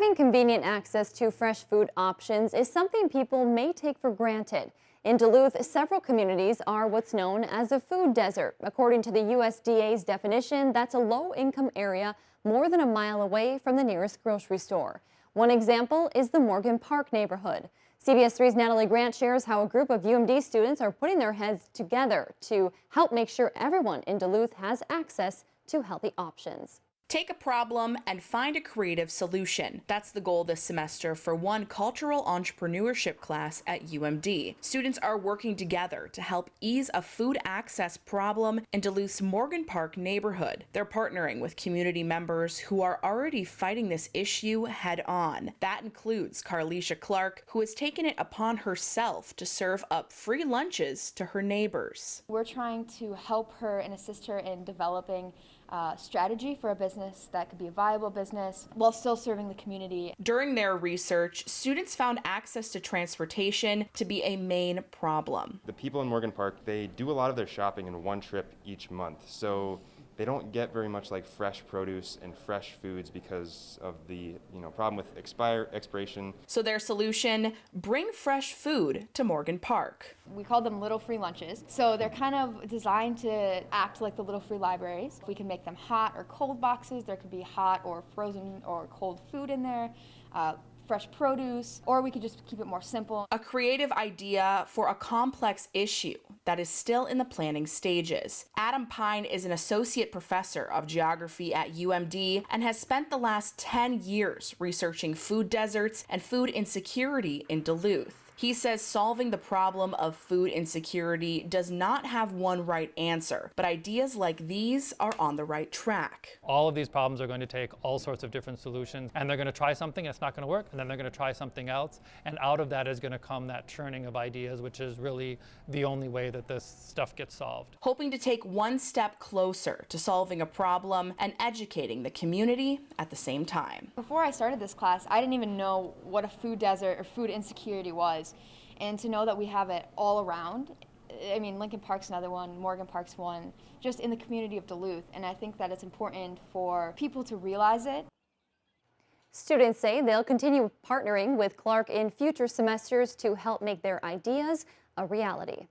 Having convenient access to fresh food options is something people may take for granted. In Duluth, several communities are what's known as a food desert. According to the USDA's definition, that's a low-income area more than a mile away from the nearest grocery store. One example is the Morgan Park neighborhood. CBS 3's Natalie Grant shares how a group of UMD students are putting their heads together to help make sure everyone in Duluth has access to healthy options. Take a problem and find a creative solution. That's the goal this semester for one cultural entrepreneurship class at UMD. Students are working together to help ease a food access problem in Duluth's Morgan Park neighborhood. They're partnering with community members who are already fighting this issue head on. That includes Carlisha Clark, who has taken it upon herself to serve up free lunches to her neighbors. We're trying to help her and assist her in developing strategy for a business that could be a viable business while still serving the community. During their research, students found access to transportation to be a main problem. The people in Morgan Park, they do a lot of their shopping in one trip each month, so they don't get very much like fresh produce and fresh foods because of the problem with expiration. So their solution, bring fresh food to Morgan Park. We call them little free lunches. So they're kind of designed to act like the little free libraries. We can make them hot or cold boxes. There could be hot or frozen or cold food in there. Fresh produce, or we could just keep it more simple. A creative idea for a complex issue that is still in the planning stages. Adam Pine is an associate professor of geography at UMD and has spent the last 10 years researching food deserts and food insecurity in Duluth. He says solving the problem of food insecurity does not have one right answer, but ideas like these are on the right track. All of these problems are going to take all sorts of different solutions, and they're going to try something, it's not going to work, and then they're going to try something else, and out of that is going to come that churning of ideas, which is really the only way that this stuff gets solved. Hoping to take one step closer to solving a problem and educating the community at the same time. Before I started this class, I didn't even know what a food desert or food insecurity was. And to know that we have it all around, I mean, Lincoln Park's another one, Morgan Park's one, just in the community of Duluth. And I think that it's important for people to realize it. Students say they'll continue partnering with Clark in future semesters to help make their ideas a reality.